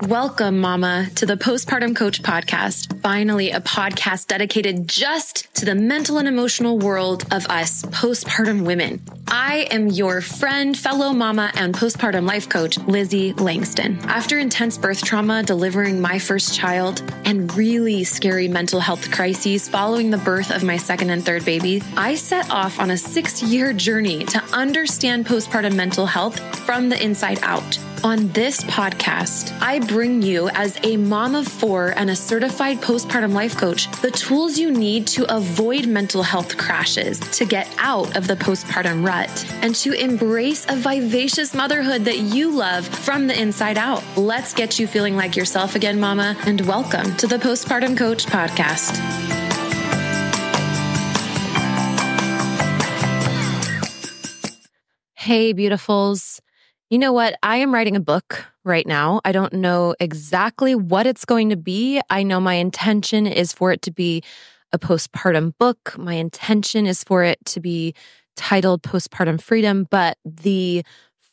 Welcome, Mama, to the Postpartum Coach Podcast. Finally, a podcast dedicated just to the mental and emotional world of us postpartum women. I am your friend, fellow mama, and postpartum life coach, Lizzie Langston. After intense birth trauma, delivering my first child, and really scary mental health crises following the birth of my second and third baby, I set off on a 6-year journey to understand postpartum mental health from the inside out. On this podcast, I bring you, as a mom of 4 and a certified postpartum life coach, the tools you need to avoid mental health crashes, to get out of the postpartum rut, and to embrace a vivacious motherhood that you love from the inside out. Let's get you feeling like yourself again, Mama, and welcome to the Postpartum Coach Podcast. Hey, beautifuls. You know what? I am writing a book right now. I don't know exactly what it's going to be. I know my intention is for it to be a postpartum book. My intention is for it to be titled Postpartum Freedom, but the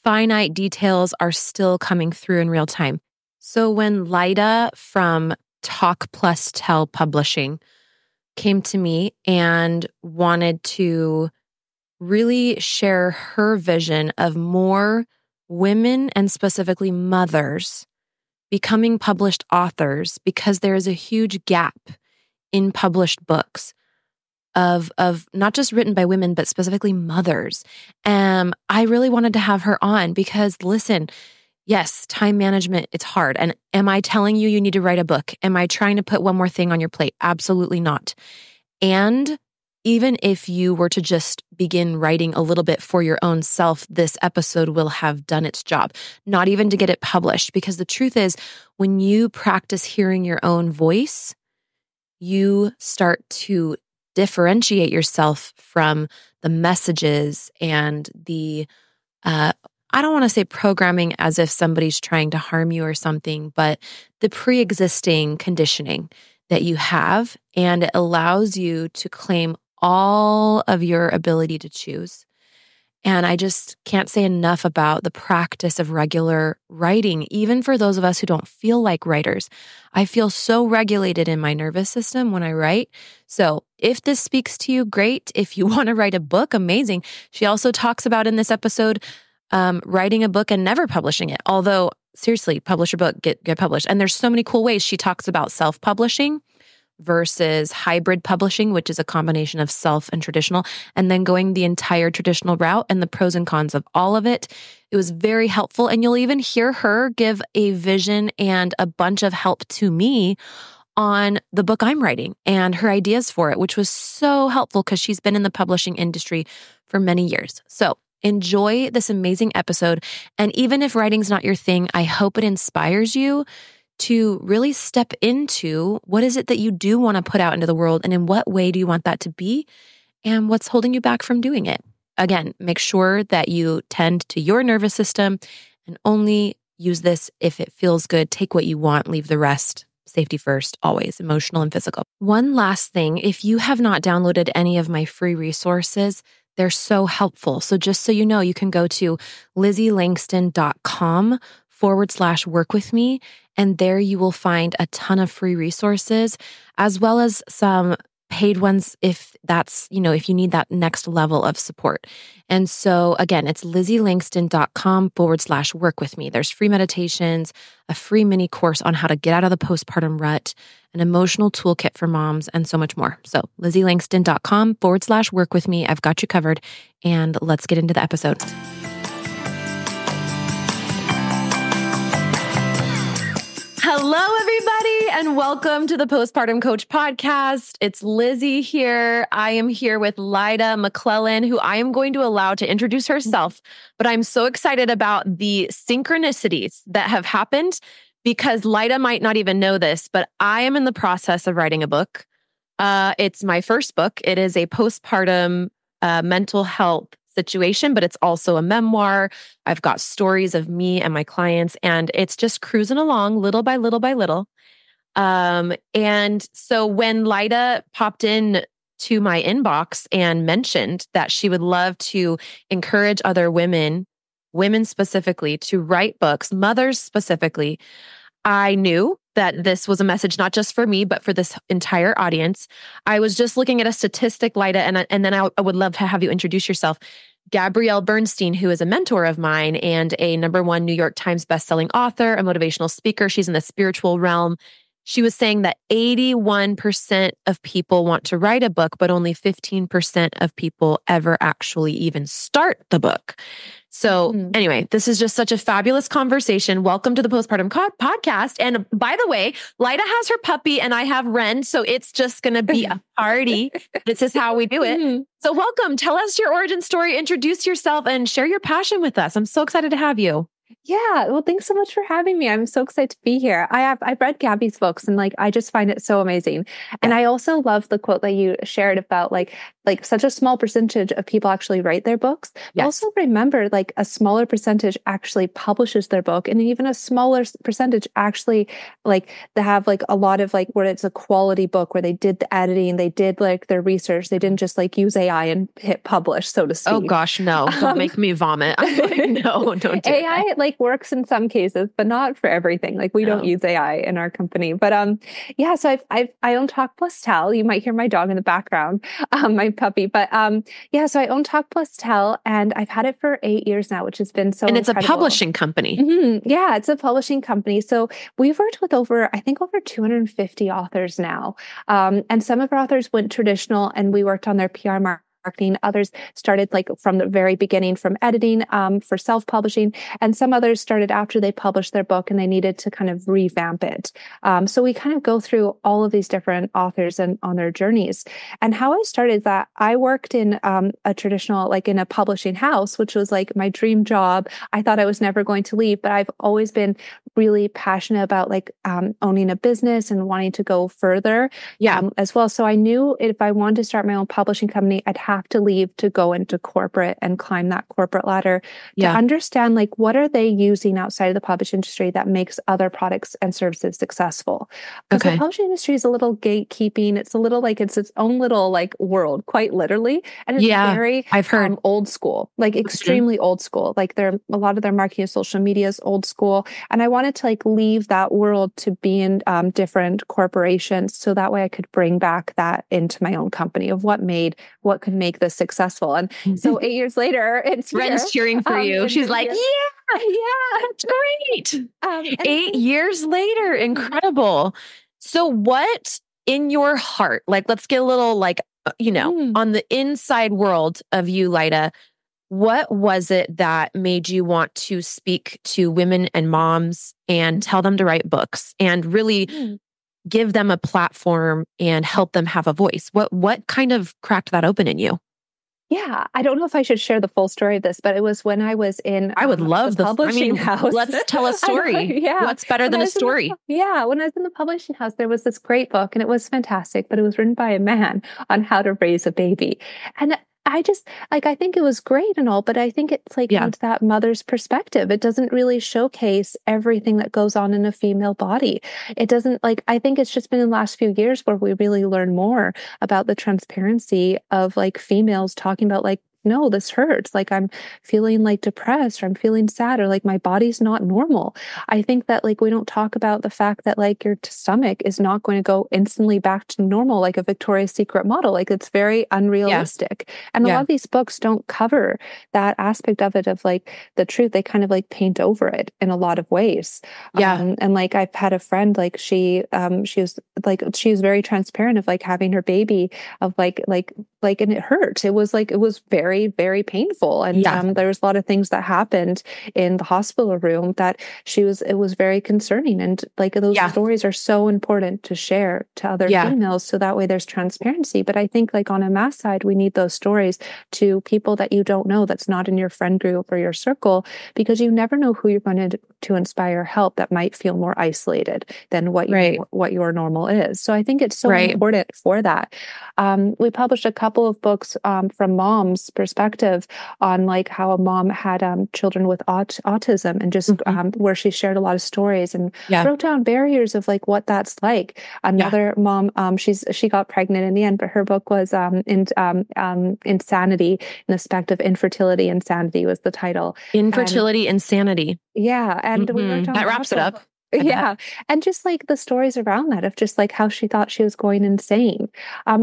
finite details are still coming through in real time. So when Lyda from TalkplusTell Publishing came to me and wanted to really share her vision of more women, and specifically mothers, becoming published authors, because there is a huge gap in published books of not just written by women, but specifically mothers. I really wanted to have her on because, listen, yes, time management, it's hard. And am I telling you you need to write a book? Am I trying to put one more thing on your plate? Absolutely not. And even if you were to just begin writing a little bit for your own self, this episode will have done its job. Not even to get it published, because the truth is, when you practice hearing your own voice, you start to differentiate yourself from the messages and the, I don't want to say programming as if somebody's trying to harm you or something, but the pre-existing conditioning that you have, and it allows you to claim all of your ability to choose. And I just can't say enough about the practice of regular writing, even for those of us who don't feel like writers. I feel so regulated in my nervous system when I write. So if this speaks to you, great. If you want to write a book, amazing. She also talks about in this episode, writing a book and never publishing it. Although, seriously, publish your book, get published. And there's so many cool ways. She talks about self-publishing versus hybrid publishing, which is a combination of self and traditional, and then going the entire traditional route and the pros and cons of all of it. It was very helpful. And you'll even hear her give a vision and a bunch of help to me on the book I'm writing and her ideas for it, which was so helpful because she's been in the publishing industry for many years. So enjoy this amazing episode. And even if writing's not your thing, I hope it inspires you to really step into what is it that you do want to put out into the world, and in what way do you want that to be, and what's holding you back from doing it. Again, make sure that you tend to your nervous system and only use this if it feels good. Take what you want, leave the rest. Safety first, always, emotional and physical. One last thing, if you have not downloaded any of my free resources, they're so helpful. So just so you know, you can go to LizzieLangston.com/work with me. And there you will find a ton of free resources, as well as some paid ones if that's, if you need that next level of support. And so again, it's LizzieLangston.com/work with me. There's free meditations, a free mini course on how to get out of the postpartum rut, an emotional toolkit for moms, and so much more. So LizzieLangston.com/work with me. I've got you covered. And let's get into the episode. Hello, everybody, and welcome to the Postpartum Coach Podcast. It's Lizzie here. I am here with Lyda Mclallen, who I am going to allow to introduce herself. But I'm so excited about the synchronicities that have happened, because Lyda might not even know this, but I am in the process of writing a book. It's my first book. It is a postpartum mental health situation, but it's also a memoir. I've got stories of me and my clients, and it's just cruising along little by little by little. And so when Lyda popped in to my inbox and mentioned that she would love to encourage other women specifically, to write books, mothers specifically, I knew that this was a message not just for me, but for this entire audience. I was just looking at a statistic, Lyda, and then I would love to have you introduce yourself. Gabrielle Bernstein, who is a mentor of mine and a #1 New York Times bestselling author, a motivational speaker. She's in the spiritual realm. She was saying that 81% of people want to write a book, but only 15% of people ever actually even start the book. So anyway, this is just such a fabulous conversation. Welcome to the Postpartum Podcast. And by the way, Lyda has her puppy and I have Ren. So it's just going to be a party. This is how we do it. So welcome. Tell us your origin story, introduce yourself, and share your passion with us. I'm so excited to have you. Yeah. Well, thanks so much for having me. I'm so excited to be here. I've read Gabby's books and I just find it so amazing. And I also love the quote that you shared about like such a small percentage of people actually write their books. But also remember a smaller percentage actually publishes their book, and even a smaller percentage actually they have a lot of where it's a quality book where they did the editing, they did their research. They didn't just use AI and hit publish, so to speak. Oh gosh, no. Don't make me vomit. No, don't do AI it. Works in some cases, but not for everything. We don't use AI in our company. But so I own TalkplusTell. You might hear my dog in the background, my puppy. But so I own TalkplusTell, and I've had it for 8 years now, which has been so incredible. And it's a publishing company. Yeah, it's a publishing company. So we've worked with over 250 authors now. And some of our authors went traditional, and we worked on their PR marketing. Others started from the very beginning, from editing, for self-publishing, and some others started after they published their book and they needed to kind of revamp it. So we kind of go through all of these different authors and on their journeys. And how I started that, I worked in a traditional, in a publishing house, which was my dream job. I thought I was never going to leave, but I've always been really passionate about owning a business and wanting to go further as well. So I knew if I wanted to start my own publishing company, I'd have to leave to go into corporate and climb that corporate ladder to understand what are they using outside of the publishing industry that makes other products and services successful. Because the publishing industry is a little gatekeeping. It's a little it's its own little world, quite literally. And it's very I've heard old school, extremely old school. A lot of their marketing and social media is old school. And I wanted to leave that world to be in different corporations, so that way I could bring back that into my own company of what could make this successful. And so 8 years later, it's Ren's cheering for you. She's like, that's great. 8 years later, incredible. So what in your heart, let's get a little on the inside world of you, Lyda, what was it that made you want to speak to women and moms and tell them to write books and really give them a platform and help them have a voice? What kind of cracked that open in you? Yeah, I don't know if I should share the full story of this, but it was when I was in I would love the publishing house. Let's tell a story. What's better than a story? When I was in the publishing house, there was this great book, and it was fantastic, but it was written by a man on how to raise a baby. And I just I think it was great and all, but I think it's it's that mother's perspective. It doesn't really showcase everything that goes on in a female body. It doesn't I think it's just been in the last few years where we really learn more about the transparency of females talking about no, this hurts. I'm feeling depressed, or I'm feeling sad, or my body's not normal. I think that we don't talk about the fact that your stomach is not going to go instantly back to normal like a Victoria's Secret model. It's very unrealistic. And a lot of these books don't cover that aspect of it, of the truth. They kind of paint over it in a lot of ways. And I've had a friend, she was she was very transparent of having her baby, of and it hurt. It was very, very painful. And there was a lot of things that happened in the hospital room that it was very concerning. And those stories are so important to share to other females, so that way there's transparency. But I think on a mass side, we need those stories to people that you don't know, that's not in your friend group or your circle, because you never know who you're going to inspire, help, that might feel more isolated than what your normal is. So I think it's so important for that. We published a couple of books from moms' perspective on how a mom had children with autism, and just where she shared a lot of stories and broke down barriers of what that's like. Another mom, she got pregnant in the end, but her book was Insanity, an aspect of infertility. Insanity was the title. Infertility, Insanity. Yeah, and we worked on that wraps it up. Yeah. And just like the stories around that of just like how she thought she was going insane.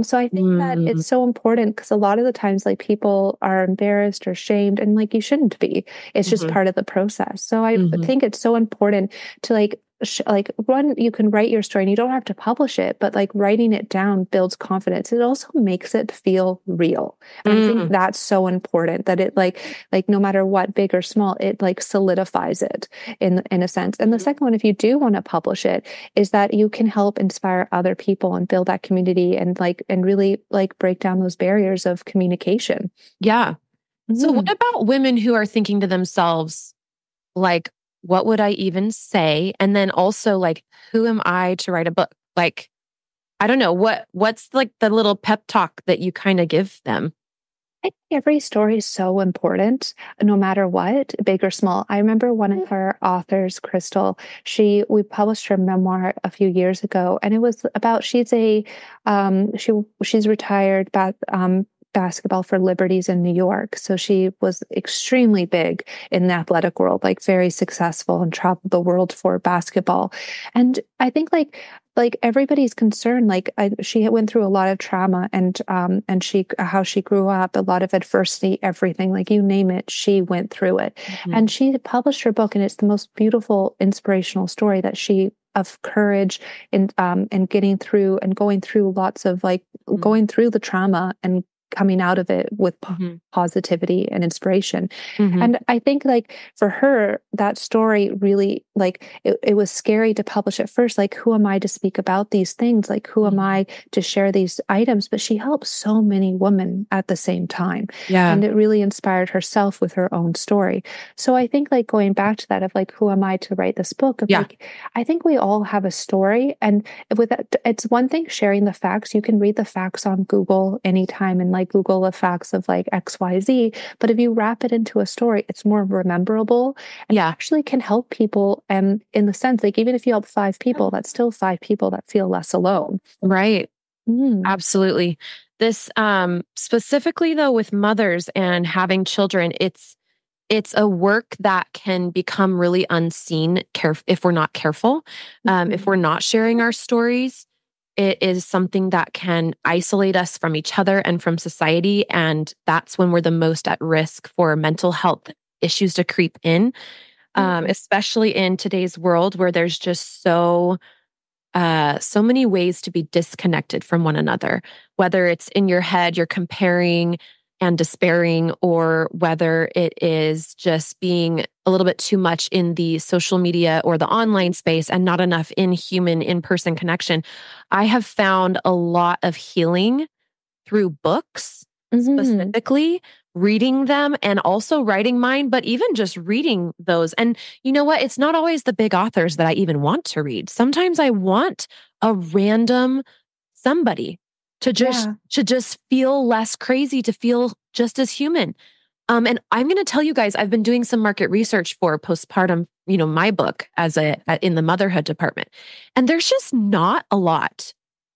So I think that Mm, it's so important because a lot of the times like people are embarrassed or shamed and like you shouldn't be. It's just mhm, part of the process. So I mhm. think it's so important to like one, you can write your story and you don't have to publish it, but like writing it down builds confidence. It also makes it feel real. And I think Mm, that's so important that it like no matter what, big or small, it like solidifies it in a sense. And the mhm. second one, if you do want to publish it, is that you can help inspire other people and build that community and like and really like break down those barriers of communication. Yeah. So what Mm. about women who are thinking to themselves, like, what would I even say? And then also like, who am I to write a book? Like, I don't know, what's like the little pep talk that you kind of give them? I think every story is so important, no matter what, big or small. I remember one of her authors, Crystal, we published her memoir a few years ago, and it was about she's retired basketball for Liberties in New York. So she was extremely big in the athletic world, like very successful and traveled the world for basketball. And I think like everybody's concerned she went through a lot of trauma and she how she grew up, a lot of adversity, everything, like you name it, she went through it. Mhm, And she published her book, and it's the most beautiful inspirational story that she of courage in getting through and going through lots of like mhm, going through the trauma and coming out of it with mhm, positivity and inspiration. mhm, And I think like for her, that story really like it was scary to publish at first. Like, who am I to speak about these things? Like, who am mhm. I to share these items? But she helped so many women at the same time. Yeah. And it really inspired herself with her own story. So I think like going back to that of like, who am I to write this book? Of Yeah. like, I think we all have a story. And with that, it's one thing sharing the facts. You can read the facts on Google anytime and like Google the facts of like XYZ. But if you wrap it into a story, it's more rememberable and Yeah. actually can help people. And in the sense, like, even if you help five people, that's still five people that feel less alone. Right. Mm. Absolutely. This specifically though with mothers and having children, it's a work that can become really unseen if we're not careful. If Mhm. we're not sharing our stories, it is something that can isolate us from each other and from society. And that's when we're the most at risk for mental health issues to creep in, Mm. especially in today's world where there's just so many ways to be disconnected from one another, whether it's in your head, you're comparing and despairing, or whether it is just being a little bit too much in the social media or the online space and not enough in human, in person connection. I have found a lot of healing through books, Mhm. specifically reading them and also writing mine, but even just reading those. And you know what? It's not always the big authors that I even want to read. Sometimes I want a random somebody Yeah. to just feel less crazy, to feel just as human. And I'm going to tell you guys, I've been doing some market research for postpartum, my book in the motherhood department. And there's just not a lot.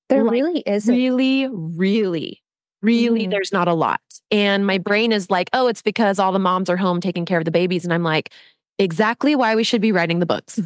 There Like, really isn't. really, really, really, Mhm. there's not a lot. And my brain is like, oh, it's because all the moms are home taking care of the babies. And I'm like, exactly why we should be writing the books.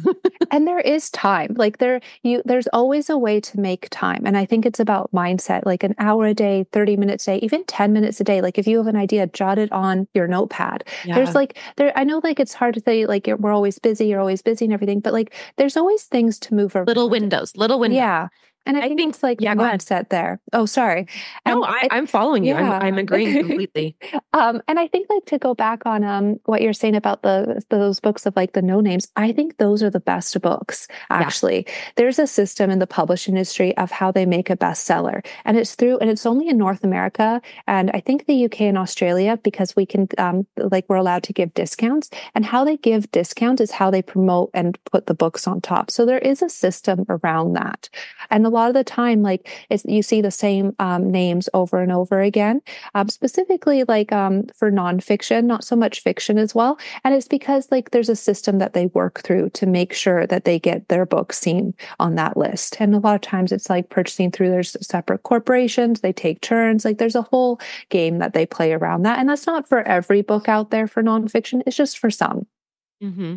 And there is time. Like there's always a way to make time. And I think it's about mindset, like an hour a day, 30 minutes a day, even 10 minutes a day. Like if you have an idea, jot it on your notepad. There's Yeah. like I know like it's hard to say like we're always busy, you're always busy and everything, but like there's always things to move Little around. windows, little windows. Yeah. And I I think think, it's like yeah, go ahead. mindset there. Oh, sorry. No, And I'm following you. I'm, yeah. I'm agreeing completely. And I think like to go back on what you're saying about those books of like the no names, I think those are the best books, Yeah. actually. There's a system in the publishing industry of how they make a bestseller. And it's only in North America and I think the UK and Australia because we can like we're allowed to give discounts. And how they give discounts is how they promote and put the books on top. So there is a system around that. And a lot of the time, like you see the same names over and over again, specifically like for nonfiction, not so much fiction as well. And it's because like there's a system that they work through to make sure that they get their books seen on that list. And a lot of times it's like purchasing through their separate corporations, they take turns. Like there's a whole game that they play around that. And that's not for every book out there for nonfiction, it's just for some. Hmm.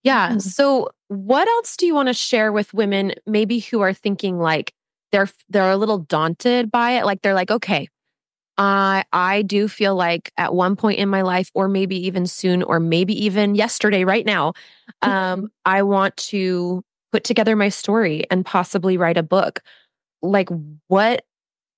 Yeah. So what else do you want to share with women maybe who are thinking like they're a little daunted by it? Like they're like, okay, I do feel like at one point in my life, or maybe even soon, or maybe even yesterday, right now, I want to put together my story and possibly write a book. Like what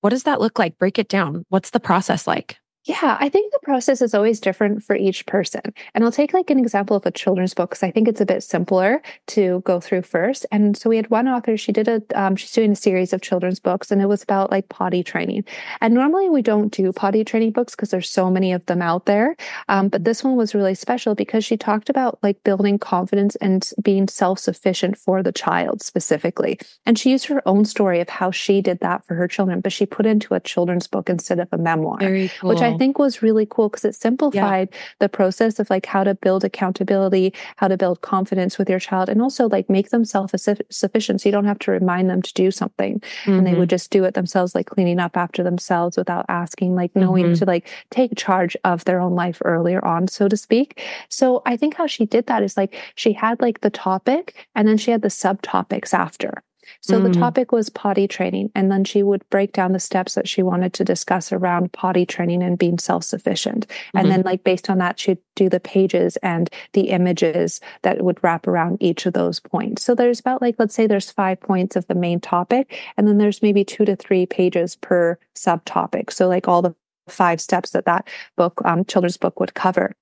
does that look like? Break it down. What's the process like? Yeah, I think the process is always different for each person. And I'll take like an example of a children's book because I think it's a bit simpler to go through first. And so we had one author, she's doing a series of children's books and it was about like potty training. And normally we don't do potty training books because there's so many of them out there. But this one was really special because she talked about like building confidence and being self-sufficient for the child specifically. And she used her own story of how she did that for her children, but she put into a children's book instead of a memoir, Very cool. which I think was really cool because it simplified the process of like how to build accountability, how to build confidence with your child, and also like make them self-sufficient so you don't have to remind them to do something. And they would just do it themselves, like cleaning up after themselves without asking, like knowing to like take charge of their own life earlier on, so to speak. So I think how she did that is like she had like the topic and then she had the subtopics after. So the topic was potty training, and then she would break down the steps that she wanted to discuss around potty training and being self-sufficient. And then like based on that, she'd do the pages and the images that would wrap around each of those points. So there's about like, let's say there's 5 points of the main topic, and then there's maybe 2 to 3 pages per subtopic. So like all the 5 steps that book, children's book would cover.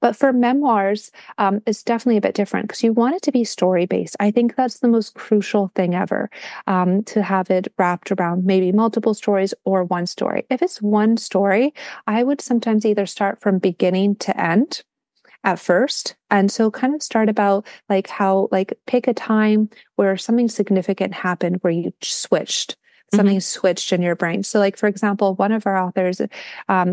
But for memoirs, it's definitely a bit different because you want it to be story-based. I think that's the most crucial thing ever, to have it wrapped around maybe multiple stories or one story. If it's one story, I would sometimes either start from beginning to end at first. And so kind of start about like how, like pick a time where something significant happened where you switched. Something switched in your brain. So like, for example, one of our authors,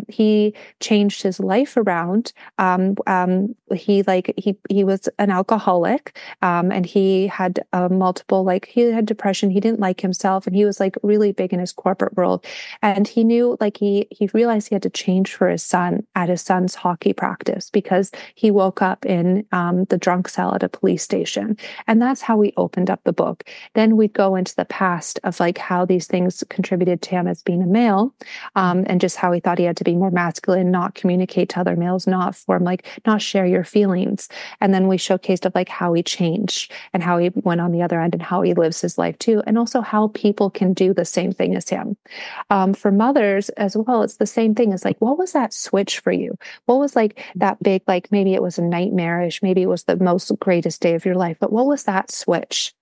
he changed his life around. He was an alcoholic, and he had multiple, like he had depression. He didn't like himself and he was like really big in his corporate world. And he knew like, he realized he had to change for his son at his son's hockey practice because he woke up in the drunk cell at a police station. And that's how we opened up the book. Then we'd go into the past of like how these things contributed to him as being a male, and just how he thought he had to be more masculine, not communicate to other males, not share your feelings. And then we showcased of like how he changed and how he went on the other end and how he lives his life too. And also how people can do the same thing as him. For mothers as well, it's the same thing. It's like, what was that switch for you? What was like that big, like maybe it was a nightmarish, maybe it was the most greatest day of your life, but what was that switch?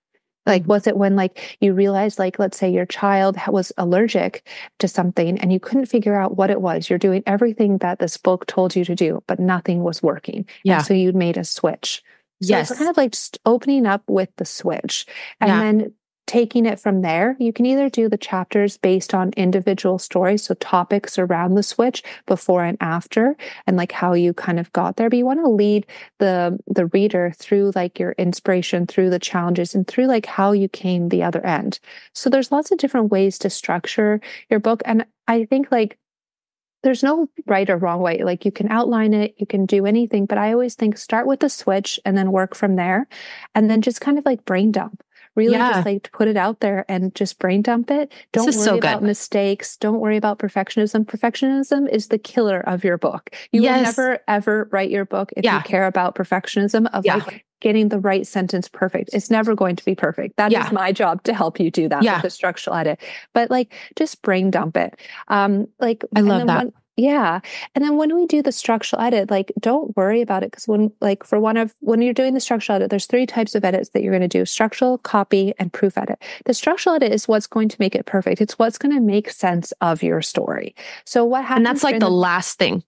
Like, was it when like you realized, like, let's say your child was allergic to something and you couldn't figure out what it was. You're doing everything that this book told you to do, but nothing was working. Yeah. And so you made a switch. So it's kind of like just opening up with the switch and then taking it from there. You can either do the chapters based on individual stories, so topics around the switch before and after, and like how you kind of got there. But you want to lead the reader through like your inspiration, through the challenges, and through like how you came the other end. So there's lots of different ways to structure your book. And I think like there's no right or wrong way. Like you can outline it, you can do anything, but I always think start with the switch and then work from there. And then just kind of like brain dump. Really just like put it out there and just brain dump it. Don't worry about mistakes. Don't worry about perfectionism. Perfectionism is the killer of your book. You will never, ever write your book if you care about perfectionism of like getting the right sentence perfect. It's never going to be perfect. That is my job to help you do that with the structural edit. But like, just brain dump it. Like I love that. And then when we do the structural edit, like don't worry about it. Because when you're doing the structural edit, there's 3 types of edits that you're going to do: structural, copy, and proof edit. The structural edit is what's going to make it perfect. It's what's going to make sense of your story. So what happens? And that's like the last thing.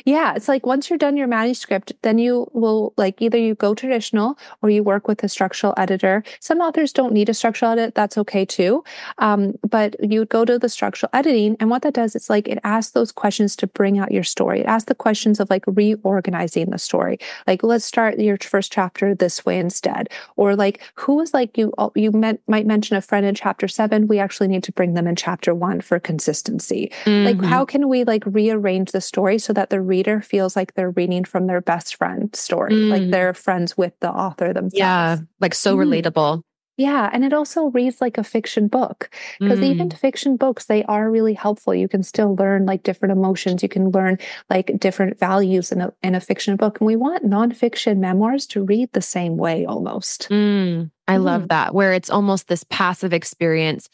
Yeah, it's like once you're done your manuscript, then you will like either you go traditional or you work with a structural editor. Some authors don't need a structural edit. That's okay too. But you would go to the structural editing, and what that does, it's like it asks those questions to bring out your story. It asks the questions of like reorganizing the story. Like, let's start your first chapter this way instead. Or like, who was like might mention a friend in chapter 7. We actually need to bring them in chapter 1 for consistency. Like, how can we like rearrange the story story so that the reader feels like they're reading from their best friend story, like they're friends with the author themselves. Yeah, like so relatable. Yeah. And it also reads like a fiction book, because even fiction books, they are really helpful. You can still learn like different emotions. You can learn like different values in a fiction book. And we want nonfiction memoirs to read the same way almost. I love that, where it's almost this passive experience.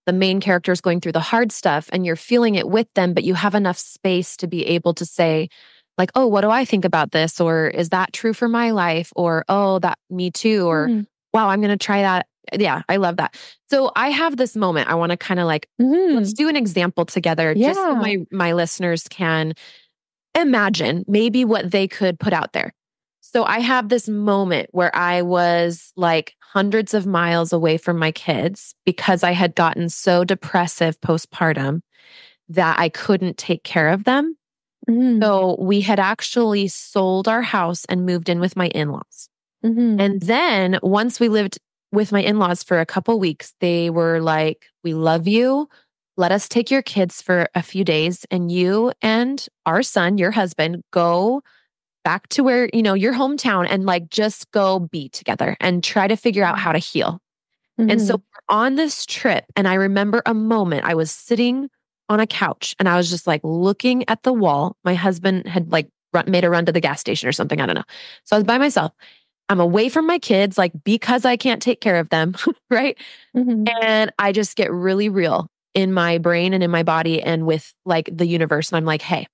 The main character is going through the hard stuff and you're feeling it with them, but you have enough space to be able to say, like, oh, what do I think about this? Or is that true for my life? Or, oh, that me too. Or, wow, I'm going to try that. Yeah, I love that. So I have this moment. I want to kind of like, let's do an example together just so my listeners can imagine maybe what they could put out there. So I have this moment where I was like hundreds of miles away from my kids because I had gotten so depressive postpartum that I couldn't take care of them. So we had actually sold our house and moved in with my in-laws. And then once we lived with my in-laws for a couple weeks, they were like, we love you. Let us take your kids for a few days and you and our son, your husband, go back to where, your hometown and like just go be together and try to figure out how to heal. And so we're on this trip. And I remember a moment I was sitting on a couch and I was just like looking at the wall. My husband had like made a run to the gas station or something. I don't know. So I was by myself. I'm away from my kids, like because I can't take care of them. Right. And I just get really real in my brain and in my body and with like the universe. And I'm like, hey,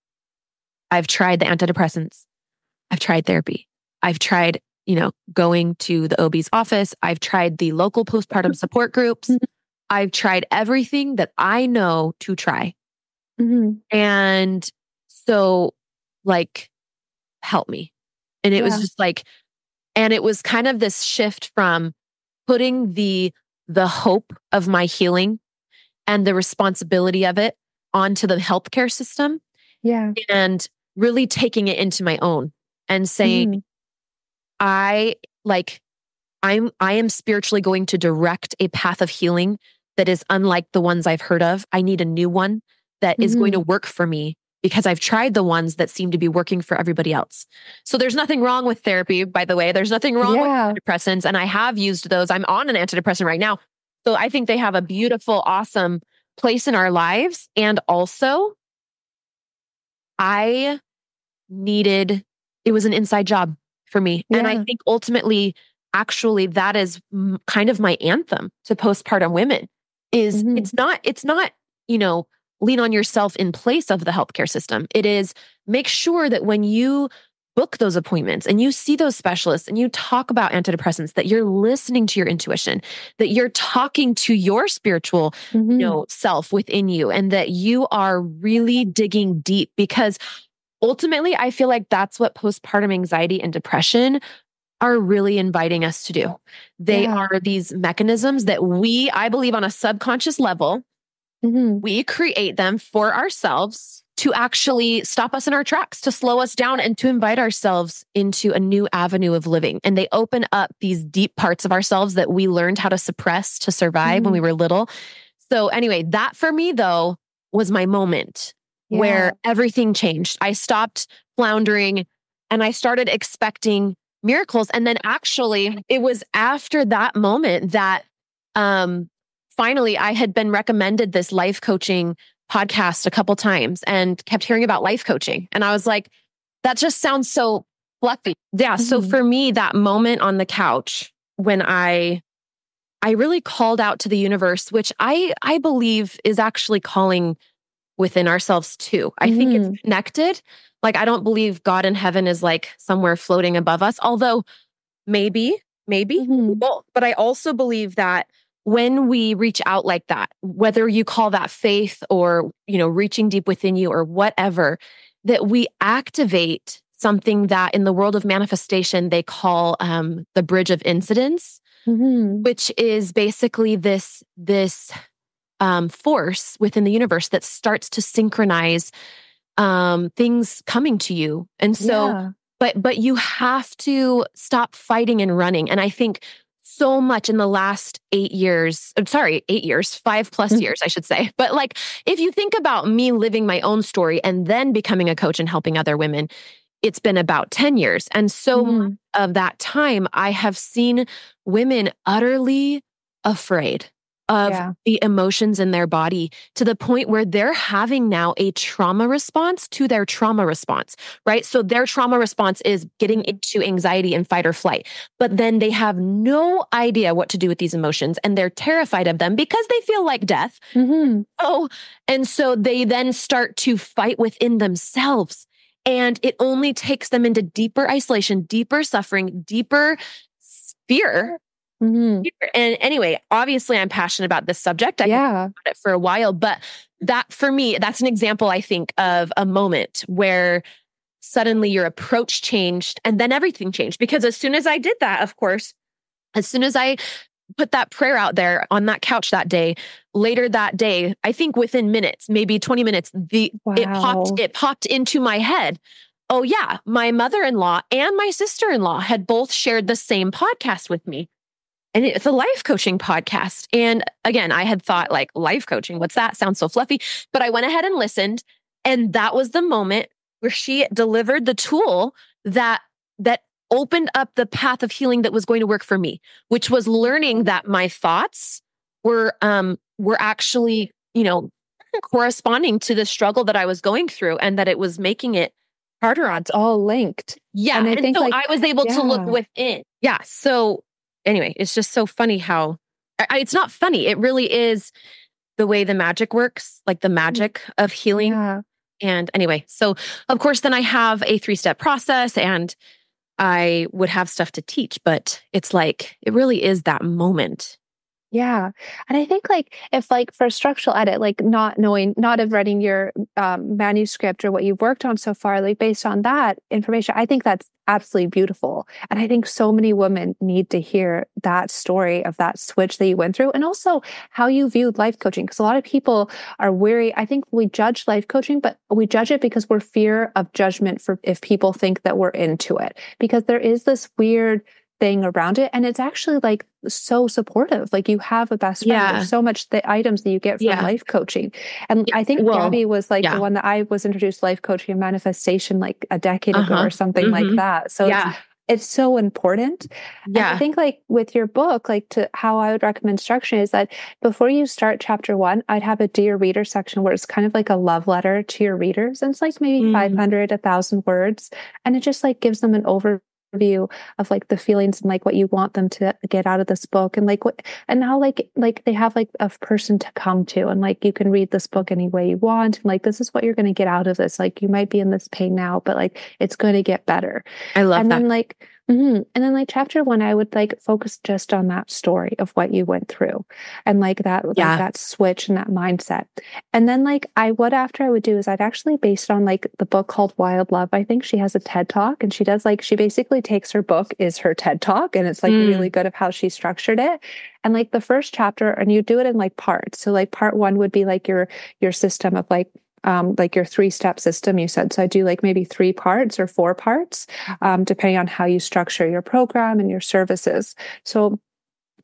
I've tried the antidepressants. I've tried therapy. I've tried, going to the OB's office. I've tried the local postpartum support groups. I've tried everything that I know to try. And so like, help me. And it was just like, and it was kind of this shift from putting the hope of my healing and the responsibility of it onto the healthcare system. Yeah. And really taking it into my own and saying, I am spiritually going to direct a path of healing that is unlike the ones I've heard of. I need a new one that is going to work for me because I've tried the ones that seem to be working for everybody else. So there's nothing wrong with therapy, by the way. There's nothing wrong with antidepressants. And I have used those. I'm on an antidepressant right now. So I think they have a beautiful, awesome place in our lives. And also, it was an inside job for me. And I think ultimately, actually, that is kind of my anthem to postpartum women is it's not, lean on yourself in place of the healthcare system. It is make sure that when you book those appointments and you see those specialists and you talk about antidepressants, that you're listening to your intuition, that you're talking to your spiritual, self within you, and that you are really digging deep, because ultimately, I feel like that's what postpartum anxiety and depression are really inviting us to do. They are these mechanisms that I believe on a subconscious level, we create them for ourselves to actually stop us in our tracks, to slow us down and to invite ourselves into a new avenue of living. And they open up these deep parts of ourselves that we learned how to suppress to survive when we were little. So anyway, that for me though was my moment where everything changed. I stopped floundering and I started expecting miracles. And then actually it was after that moment that finally I had been recommended this life coaching podcast a couple times and kept hearing about life coaching. And I was like, that just sounds so fluffy. Yeah. So for me, that moment on the couch when I really called out to the universe, which I believe is actually calling within ourselves too. I think it's connected. Like, I don't believe God in heaven is like somewhere floating above us, although maybe, both. But I also believe that when we reach out like that, whether you call that faith or, reaching deep within you or whatever, that we activate something that in the world of manifestation, they call the bridge of incidence, which is basically this force within the universe that starts to synchronize things coming to you. And so, but you have to stop fighting and running. And I think so much in the last 8 years. I'm sorry, 8 years, 5+ years, I should say. But like, if you think about me living my own story and then becoming a coach and helping other women, it's been about 10 years. And so much of that time, I have seen women utterly afraid of the emotions in their body to the point where they're having now a trauma response to their trauma response, right? So their trauma response is getting into anxiety and fight or flight, but then they have no idea what to do with these emotions and they're terrified of them because they feel like death. And so they then start to fight within themselves. And it only takes them into deeper isolation, deeper suffering, deeper fear. And anyway, obviously I'm passionate about this subject. I've been about it for a while, but that for me, that's an example, I think, of a moment where suddenly your approach changed and then everything changed. Because as soon as I did that, of course, as soon as I put that prayer out there on that couch that day, later that day, I think within minutes, maybe 20 minutes, it popped into my head. Oh yeah, my mother-in-law and my sister-in-law had both shared the same podcast with me. And it's a life coaching podcast. And again, I had thought like life coaching, what's that? Sounds so fluffy. But I went ahead and listened. And that was the moment where she delivered the tool that opened up the path of healing that was going to work for me, which was learning that my thoughts were actually, corresponding to the struggle that I was going through and that it was making it harder on. It's all linked. Yeah. And I think so I was able to look within. Yeah. So anyway, it's just so funny how it's not funny. It really is the way the magic works, like the magic of healing. And anyway, so of course, then I have a 3-step process and I would have stuff to teach, but it's like, it really is that moment. Yeah. And I think like, if like for a structural edit, like not have reading your manuscript or what you've worked on so far, like based on that information, I think that's absolutely beautiful. And I think so many women need to hear that story of that switch that you went through and also how you viewed life coaching. Because a lot of people are weary. I think we judge life coaching, but we judge it because we're fear of judgment for if people think that we're into it, because there is this weird thing around it. And it's actually like so supportive. Like you have a best friend. There's so much the items that you get from life coaching. And I think Gabby was like the one that I was introduced to life coaching and manifestation like a decade ago or something like that. So it's so important. And I think like with your book, like to how I would recommend structuring is that before you start chapter 1, I'd have a dear reader section where it's kind of like a love letter to your readers. And it's like maybe 500, 1,000 words. And it just like gives them an overview of like the feelings and like what you want them to get out of this book and like what and now like they have like a person to come to and like you can read this book any way you want and like this is what you're going to get out of this. Like you might be in this pain now, but like it's going to get better. I love that. And then like chapter 1, I would like focus just on that story of what you went through and like that, like that switch and that mindset. And then like after I would do is I'd actually based on like the book called Wild Love. I think she has a TED Talk and she basically takes her book is her TED Talk. And it's like really good of how she structured it. And like the first chapter, and you do it in like parts. So like part 1 would be like your system of like your 3-step system, you said. So I do like maybe 3 parts or 4 parts, depending on how you structure your program and your services. So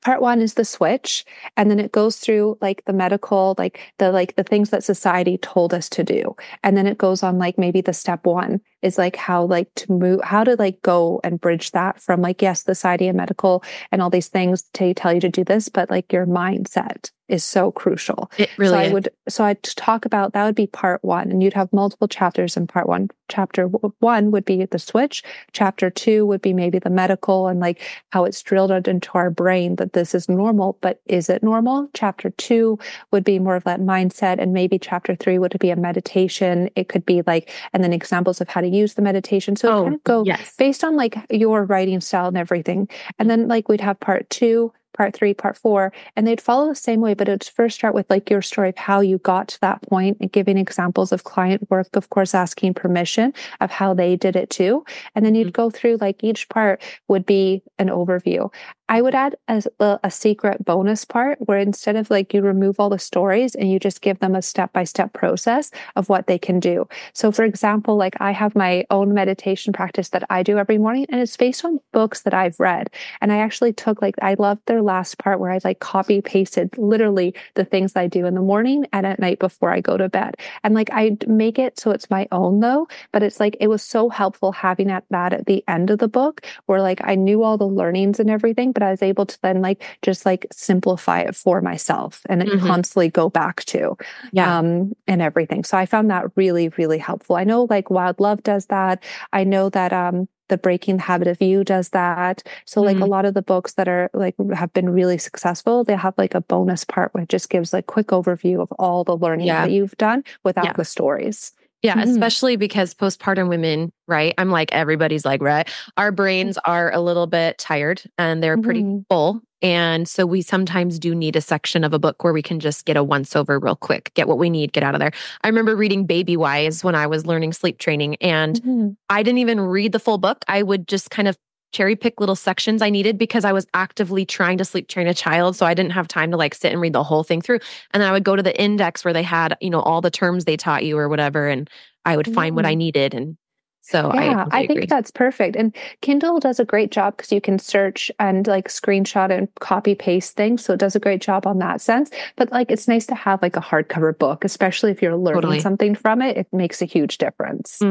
part 1 is the switch, and then it goes through like the medical, like the things that society told us to do. And then it goes on like maybe the step 1 is like how like to move, how to like go and bridge that from like, yes, society and medical and all these things to tell you to do this, but like your mindset is so crucial. It really is. So I'd talk about, that would be part 1, and you'd have multiple chapters in part 1. Chapter 1 would be the switch. Chapter 2 would be maybe the medical and like how it's drilled into our brain that this is normal, but is it normal? Chapter 2 would be more of that mindset, and maybe chapter 3 would be a meditation. It could be like, and then examples of how to use the meditation. So it kind of go based on like your writing style and everything. And then like we'd have part 2, part 3, part 4, and they'd follow the same way, but it'd first start with like your story of how you got to that point and giving examples of client work, of course, asking permission of how they did it too. And then you'd go through like each part would be an overview. I would add a secret bonus part where instead of like you remove all the stories and you just give them a step-by-step process of what they can do. So for example, like I have my own meditation practice that I do every morning, and it's based on books that I've read. And I actually took like, I loved their last part where I like copy pasted literally the things I do in the morning and at night before I go to bed. And like I make it so it's my own though, but it's like, it was so helpful having that at the end of the book where like I knew all the learnings and everything, but I was able to then like just like simplify it for myself and constantly go back to and everything. So I found that really, really helpful. I know like Wild Love does that. I know that the Breaking the Habit of You does that. So like a lot of the books that are like have been really successful, they have like a bonus part where it just gives like quick overview of all the learning that you've done without the stories. Yeah, especially because postpartum women, right? I'm like, everybody's like, right? Our brains are a little bit tired and they're pretty full. And so we sometimes do need a section of a book where we can just get a once over real quick, get what we need, get out of there. I remember reading Baby Wise when I was learning sleep training, and I didn't even read the full book. I would just kind of cherry pick little sections I needed because I was actively trying to sleep train a child. So I didn't have time to like sit and read the whole thing through. And then I would go to the index where they had, all the terms they taught you or whatever. And I would find what I needed. And so I totally I agree. think that's perfect. And Kindle does a great job because you can search and like screenshot and copy paste ththings. So it does a great job on that sense. But like, it's nice to have like a hardcover book, especially if you're learning something from it. It makes a huge difference.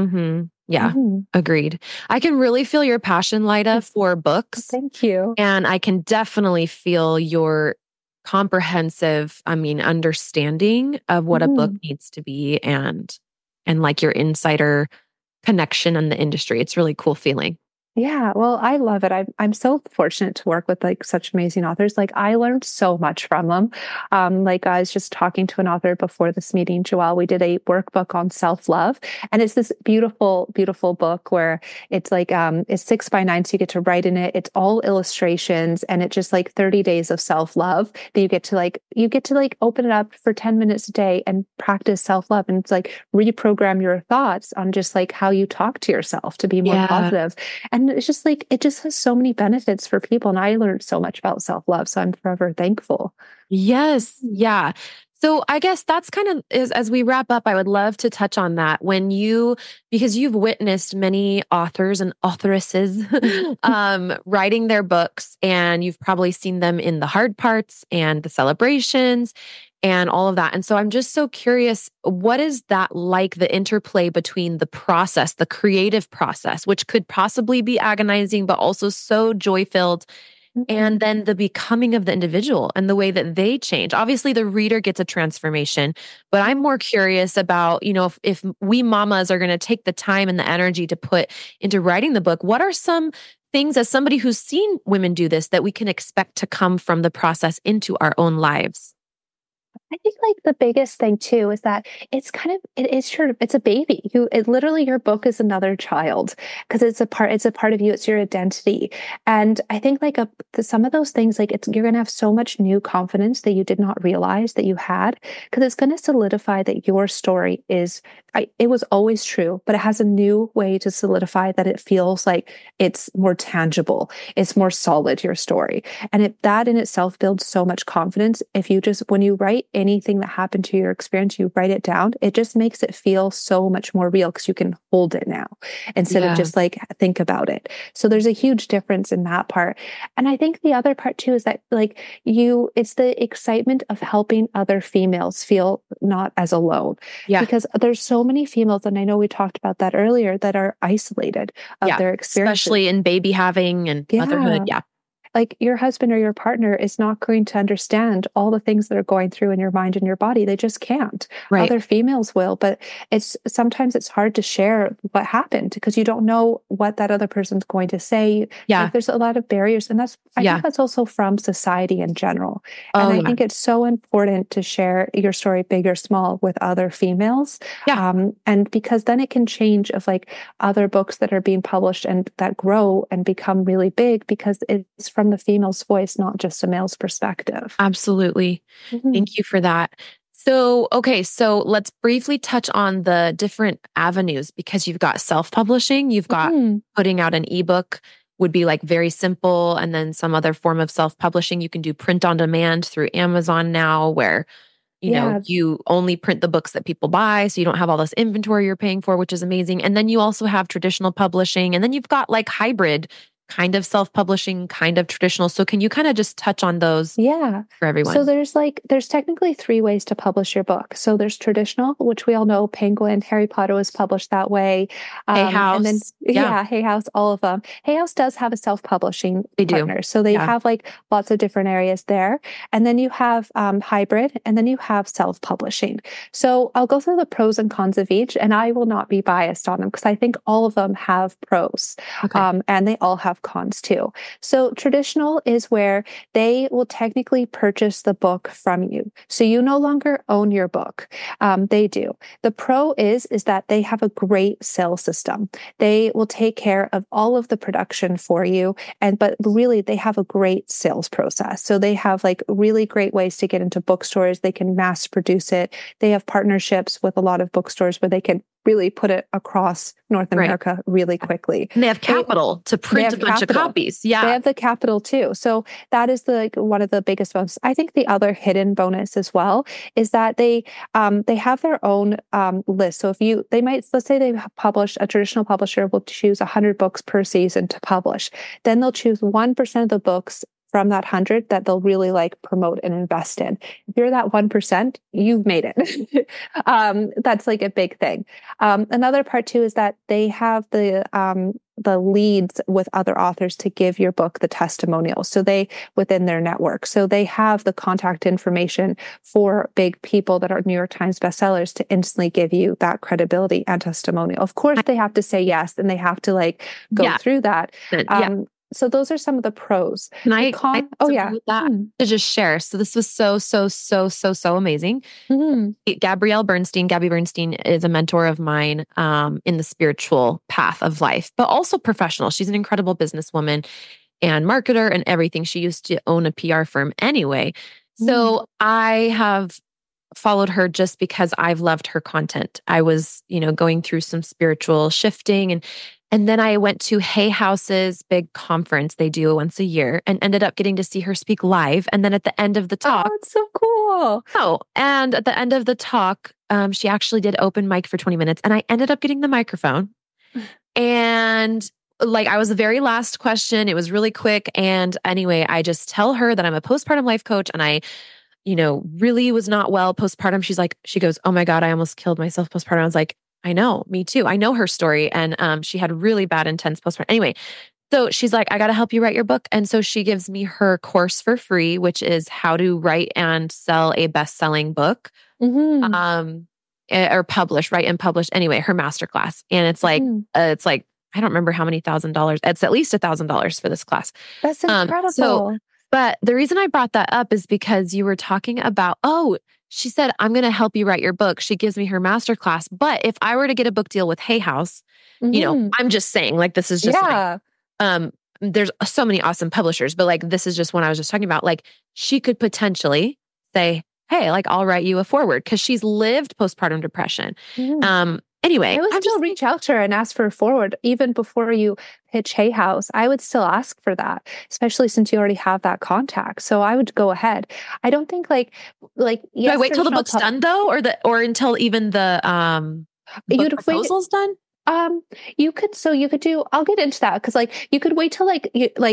Yeah, agreed. I can really feel your passion, Lyda, for books. Thank you. And I can definitely feel your comprehensive, understanding of what a book needs to be and like your insider connection in the industry. It's really cool feeling. Yeah, well, I love it. I'm so fortunate to work with like such amazing authors. Like I learned so much from them. Like I was just talking to an author before this meeting, Joelle. We did a workbook on self-love, and it's this beautiful, beautiful book where it's like it's 6 by 9, so you get to write in it. It's all illustrations, and it's just like 30 days of self-love that you get to like open it up for 10 minutes a day and practice self-love, and it's like reprogram your thoughts on just like how you talk to yourself to be more positive. And it's just like, it just has so many benefits for people. And I learned so much about self-love. So I'm forever thankful. Yes. Yeah. So I guess that's kind of as we wrap up, I would love to touch on that because you've witnessed many authors and authoresses writing their books, and you've probably seen them in the hard parts and the celebrations and all of that. And so I'm just so curious, what is that like, the interplay between the process, the creative process, which could possibly be agonizing, but also so joy-filled, and then the becoming of the individual and the way that they change? Obviously, the reader gets a transformation, but I'm more curious about, if we mamas are going to take the time and the energy to put into writing the book, what are some things as somebody who's seen women do this that we can expect to come from the process into our own lives? I think like the biggest thing too is that it's a baby. Literally your book is another child because it's a part of you. It's your identity. And I think like some of those things, like you're going to have so much new confidence that you did not realize that you had, because it's going to solidify that your story it was always true, but it has a new way to solidify that it feels like it's more tangible. It's more solid, your story. And that in itself builds so much confidence. When you write anything that happened to your experience, you write it down, it just makes it feel so much more real because you can hold it now instead of just like think about it. So there's a huge difference in that part. And I think the other part too is that like it's the excitement of helping other females feel not as alone. Yeah. Because there's so many females, and I know we talked about that earlier, that are isolated of their experiences. Especially in baby having and motherhood. Yeah. Like your husband or your partner is not going to understand all the things that are going through in your mind and your body. They just can't. Right. Other females will, but sometimes it's hard to share what happened because you don't know what that other person's going to say. Yeah. Like there's a lot of barriers, and I think that's also from society in general. And I think it's so important to share your story, big or small, with other females. Yeah. And because then it can change of like other books that are being published and that grow and become really big because it's from from the female's voice, not just a male's perspective. Absolutely. Thank you for that. So, okay, so let's briefly touch on the different avenues, because you've got self-publishing, you've got putting out an ebook would be like very simple, and then some other form of self-publishing. You can do print on demand through Amazon now, where you only print the books that people buy, so you don't have all this inventory you're paying for, which is amazing. And then you also have traditional publishing, and then you've got like hybrid kind of self-publishing, kind of traditional. So can you kind of just touch on those for everyone? So there's technically 3 ways to publish your book. So there's traditional, which we all know, Penguin, Harry Potter was published that way. Hay House. And then, Hay House, all of them. Hay House does have a self-publishing partner. So they have like lots of different areas there. And then you have hybrid, and then you have self-publishing. So I'll go through the pros and cons of each, and I will not be biased on them because I think all of them have pros. And they all have cons too. So traditional is where they will technically purchase the book from you. So you no longer own your book. They do. The pro is that they have a great sales system. They will take care of all of the production for you. But really they have a great sales process. So they have like really great ways to get into bookstores. They can mass produce it. They have partnerships with a lot of bookstores where they can really put it across North America really quickly. And they have capital to print a bunch of copies. Yeah. They have the capital too. So that is one of the biggest bonuses. I think the other hidden bonus as well is that they have their own list. So let's say they publish, a traditional publisher will choose 100 books per season to publish. Then they'll choose 1% of the books from that 100 that they'll really like promote and invest in. If you're that 1%, you've made it. That's like a big thing. Another part too is that they have the leads with other authors to give your book the testimonials. So within their network. So they have the contact information for big people that are New York Times bestsellers to instantly give you that credibility and testimonial. Of course, they have to say yes, and they have to like go through that. So those are some of the pros. Can I to just share? So this was so amazing. Gabby Bernstein is a mentor of mine in the spiritual path of life, but also professional. She's an incredible businesswoman and marketer and everything. She used to own a PR firm anyway. So I have followed her just because I've loved her content. I was, going through some spiritual shifting, and then I went to Hay House's big conference they do once a year and ended up getting to see her speak live. And then at the end of the talk... Oh, it's so cool. And at the end of the talk, she actually did open mic for 20 minutes, and I ended up getting the microphone. And like, I was the very last question. It was really quick. And anyway, I just tell her that I'm a postpartum life coach, and I really was not well postpartum. She goes, "Oh my God, I almost killed myself postpartum." I was like, I know, me too. I know her story. And she had really bad, intense postpartum. Anyway, so she's like, "I got to help you write your book." And so she gives me her course for free, which is how to write and sell a best-selling book, or write and publish. Anyway, her masterclass. And it's like, I don't remember how many $1,000. It's at least $1,000 for this class. That's incredible. But the reason I brought that up is because you were talking about, she said, "I'm going to help you write your book." She gives me her masterclass. But if I were to get a book deal with Hay House, I'm just saying, like, this is just there's so many awesome publishers, but like, this is just one I was just talking about. Like, she could potentially say, "Hey, like, I'll write you a foreword," because she's lived postpartum depression. Anyway, I would still reach out to her and ask for a forward even before you pitch Hay House. I would still ask for that, especially since you already have that contact. So I would go ahead. I don't think yes, do I wait till the book's done though, or until even the book proposal's done? You could do, I'll get into that because you could wait till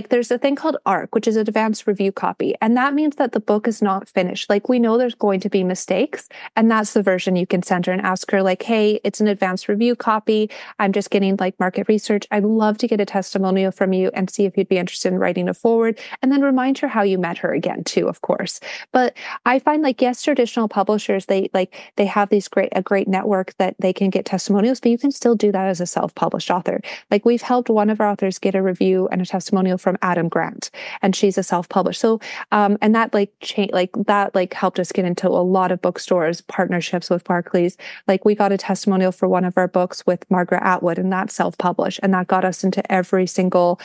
there's a thing called ARC, which is an advanced review copy. And that means that the book is not finished. Like, we know there's going to be mistakes, and that's the version you can send her and ask her like, "Hey, it's an advanced review copy. I'm just getting market research. I'd love to get a testimonial from you and see if you'd be interested in writing a forward." And then remind her how you met her again too, of course. But I find yes, traditional publishers, they have a great network that they can get testimonials, but you can still do that that as a self-published author. Like we've helped one of our authors get a review and a testimonial from Adam Grant, and she's a self-published. So, and that helped us get into a lot of bookstores, partnerships with Barclays. Like we got a testimonial for one of our books with Margaret Atwood, and that's self-published, and that got us into every single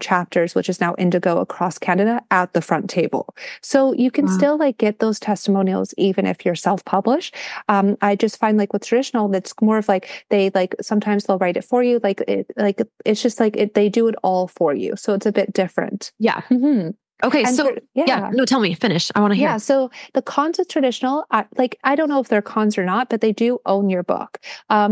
chapters, which is now Indigo across Canada, at the front table. So you can still like get those testimonials even if you're self-published. I just find like with traditional, that's more of like they like sometimes they'll write it for you. It's just like they do it all for you. So it's a bit different. Yeah. Mm-hmm. Okay. And so no, tell me, finish. I want to hear. Yeah. So the cons of traditional, I don't know if they're cons or not, but they do own your book.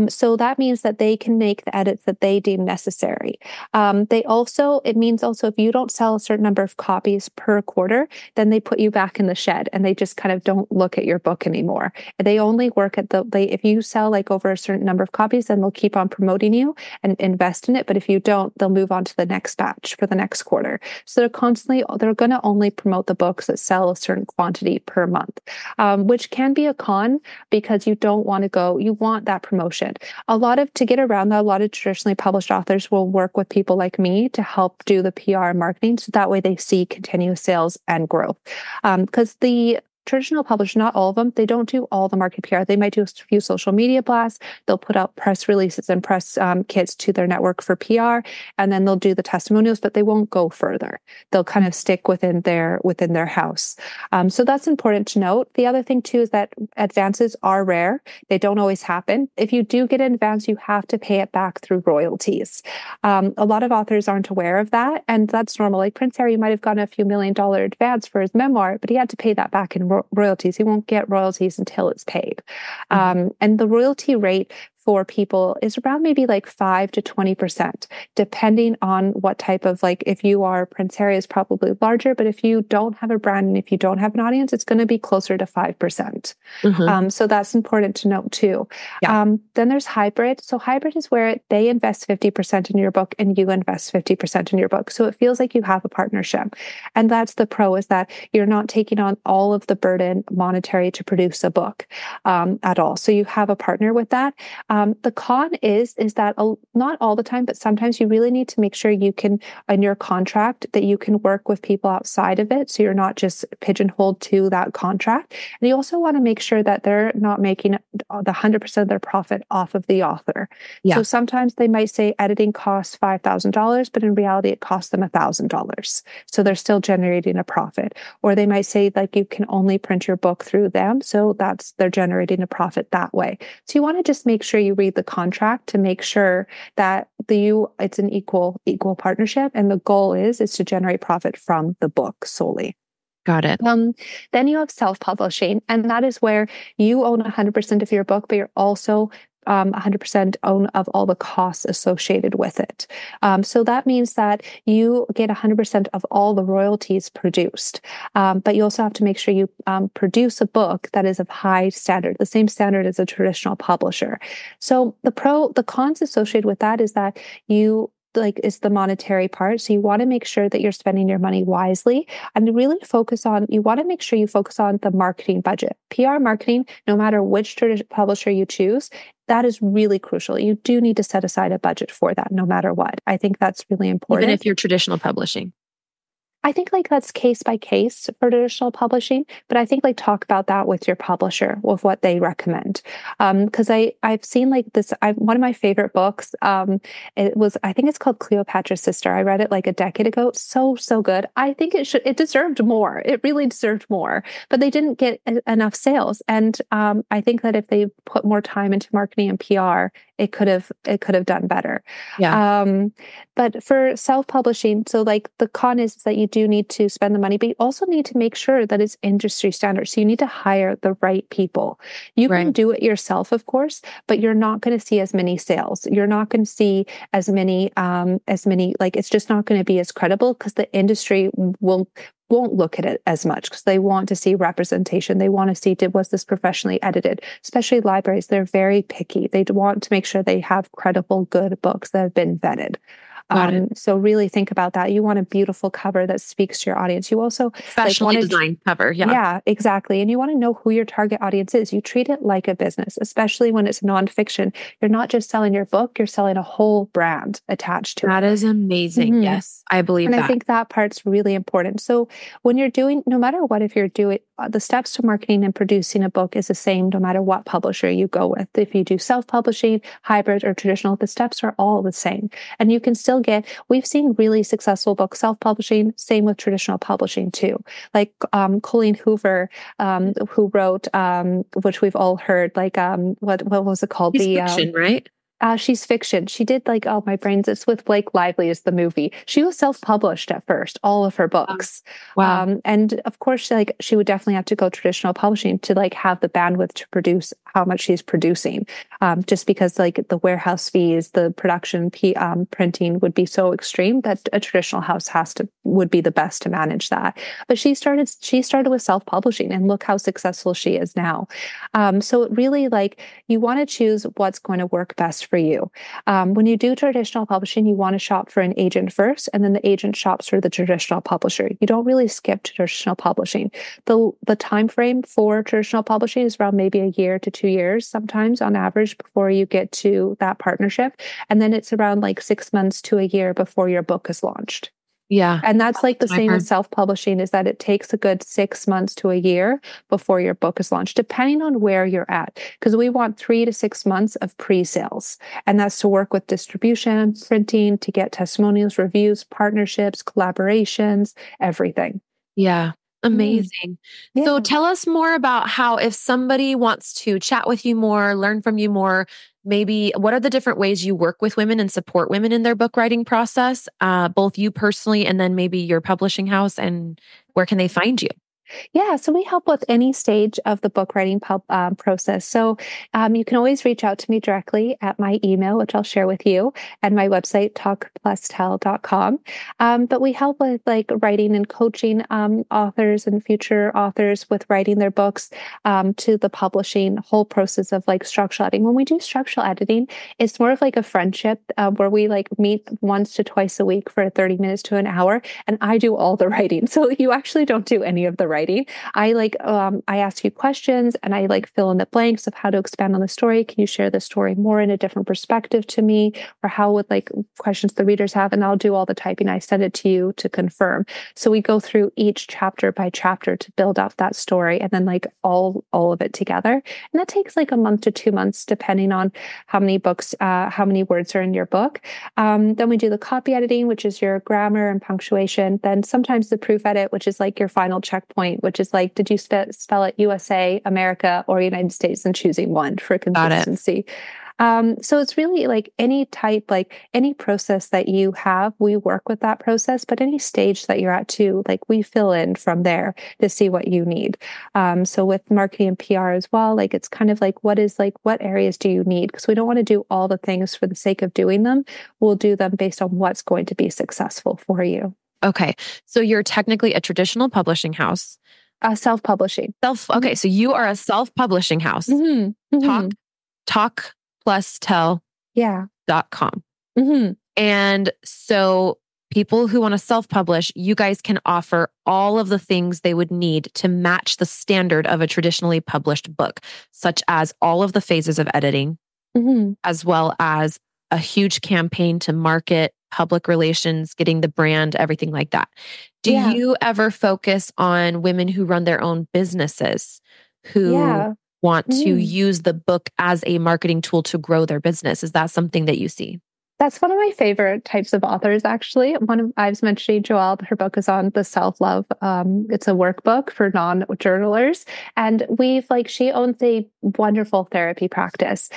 So that means that they can make the edits that they deem necessary. It means also if you don't sell a certain number of copies per quarter, then they put you back in the shed and they just kind of don't look at your book anymore. They only work if you sell like over a certain number of copies, then they'll keep on promoting you and invest in it. But if you don't, they'll move on to the next batch for the next quarter. So they're going to only promote the books that sell a certain quantity per month, which can be a con because you want that promotion. To get around that, a lot of traditionally published authors will work with people like me to help do the PR and marketing. So that way they see continuous sales and growth. Because the traditional publishers, not all of them, they don't do all the market PR. They might do a few social media blasts. They'll put out press releases and press kits to their network for PR, and then they'll do the testimonials, but they won't go further. They'll kind of stick within their house. So that's important to note. The other thing too is that advances are rare. They don't always happen. If you do get an advance, you have to pay it back through royalties. A lot of authors aren't aware of that, and that's normal. Like Prince Harry might have gotten a few $1 million advance for his memoir, but he had to pay that back in royalties. He won't get royalties until it's paid. And the royalty rate for people is around maybe like 5 to 20%, depending on what type of, like, if you are Prince Harry is probably larger, but if you don't have a brand and if you don't have an audience, it's going to be closer to 5%. So that's important to note too. Yeah. Then there's hybrid. So hybrid is where they invest 50% in your book and you invest 50% in your book. So it feels like you have a partnership. And that's the pro, is that you're not taking on all of the burden monetary to produce a book at all. So you have a partner with that. The con is that not all the time, but sometimes you really need to make sure you can, in your contract, that you can work with people outside of it. So you're not just pigeonholed to that contract. And you also want to make sure that they're not making the 100% of their profit off of the author. Yeah. So sometimes they might say editing costs $5,000, but in reality, it costs them $1,000. So they're still generating a profit. Or they might say like you can only print your book through them. So they're generating a profit that way. So you want to just make sure you read the contract to make sure that it's an equal partnership, and the goal is to generate profit from the book solely. Got it. Then you have self-publishing, and that is where you own 100% of your book, but you're also 100% own of all the costs associated with it. So that means that you get 100% of all the royalties produced. But you also have to make sure you produce a book that is of high standard, the same standard as a traditional publisher. So the cons associated with that is that is the monetary part. So you want to make sure that you're spending your money wisely and really you want to make sure you focus on the marketing budget. PR marketing, no matter which publisher you choose, that is really crucial. You do need to set aside a budget for that no matter what. I think that's really important. Even if you're traditional publishing. I think that's case by case for traditional publishing, but I think talk about that with your publisher, with what they recommend. Because I've seen this. One of my favorite books. I think it's called Cleopatra's Sister. I read it a decade ago. So good. I think it deserved more. It really deserved more, but they didn't get enough sales. And I think that if they put more time into marketing and PR, it could have done better. Yeah. But for self-publishing, so the con is that you do need to spend the money, but you also need to make sure that it's industry standard. So you need to hire the right people. You can do it yourself, of course, but you're not going to see as many sales. You're not going to see as many, it's just not going to be as credible because the industry won't look at it as much because they want to see representation. They want to see, was this professionally edited? Especially libraries, they're very picky. They want to make sure they have credible, good books that have been vetted. Got it. So really think about that. You want a beautiful cover that speaks to your audience. You also Professionally designed cover. Yeah. Yeah, exactly. And you want to know who your target audience is. You treat it like a business, especially when it's nonfiction. You're not just selling your book, you're selling a whole brand attached to it. That is amazing. Yes, I believe And that. I think that part's really important. So when you're doing, no matter what, if you're doing the steps to marketing and producing a book is the same no matter what publisher you go with. If you do self-publishing, hybrid, or traditional, the steps are all the same. And you can still we've seen really successful books self-publishing, same with traditional publishing too. Like Colleen Hoover, who wrote, which we've all heard, like what was it called? It's fiction, right? She's fiction. She did my brains. It's with Blake Lively as the movie. She was self-published at first, all of her books. Wow. And of course, she would definitely have to go traditional publishing to have the bandwidth to produce how much she's producing. Just because the warehouse fees, the production, printing would be so extreme that a traditional house would be the best to manage that. But she started with self-publishing, and look how successful she is now. So it really you want to choose what's going to work best for you. When you do traditional publishing, you want to shop for an agent first, and then the agent shops for the traditional publisher. You don't really skip to traditional publishing. The time frame for traditional publishing is around maybe a year to 2 years, sometimes on average, before you get to that partnership. And then it's around 6 months to a year before your book is launched. Yeah. And that's the same with self-publishing, is that it takes a good 6 months to a year before your book is launched, depending on where you're at. Because we want 3 to 6 months of pre-sales. And that's to work with distribution, printing, to get testimonials, reviews, partnerships, collaborations, everything. Yeah. Amazing. Yeah. So tell us more about how, if somebody wants to chat with you more, learn from you more, maybe what are the different ways you work with women and support women in their book writing process, both you personally and then maybe your publishing house, and where can they find you? Yeah, so we help with any stage of the book writing process. So you can always reach out to me directly at my email, which I'll share with you, and my website, TalkplusTell.com. But we help with writing and coaching authors and future authors with writing their books, to the publishing whole process of structural editing. When we do structural editing, it's more of a friendship where we meet once to twice a week for 30 minutes to an hour, and I do all the writing. So you actually don't do any of the writing. I ask you questions, and I fill in the blanks of how to expand on the story. Can you share the story more in a different perspective to me, or how would questions the readers have? And I'll do all the typing. I send it to you to confirm. So we go through each chapter by chapter to build up that story, and then all of it together. And that takes a month to 2 months, depending on how many words are in your book. Then we do the copy editing, which is your grammar and punctuation. Then sometimes the proof edit, which is your final checkpoint, which is did you spell it USA, America, or United States, and choosing one for consistency. So it's really any type, any process that you have, we work with that process, but any stage that you're at too, we fill in from there to see what you need. So with marketing and PR as well, it's kind of what areas do you need? Because we don't want to do all the things for the sake of doing them. We'll do them based on what's going to be successful for you. Okay. So you're technically a traditional publishing house. Self-publishing. Okay. So you are a self-publishing house. Mm-hmm. Mm-hmm. TalkplusTell.com. Yeah. Mm-hmm. And so people who want to self-publish, you guys can offer all of the things they would need to match the standard of a traditionally published book, such as all of the phases of editing, as well as a huge campaign to market, public relations, getting the brand, everything like that. Do you ever focus on women who run their own businesses, who want to use the book as a marketing tool to grow their business? Is that something that you see? That's one of my favorite types of authors, actually. I was mentioning Joelle, her book is on the self-love. It's a workbook for non-journalers. And she owns a wonderful therapy practice.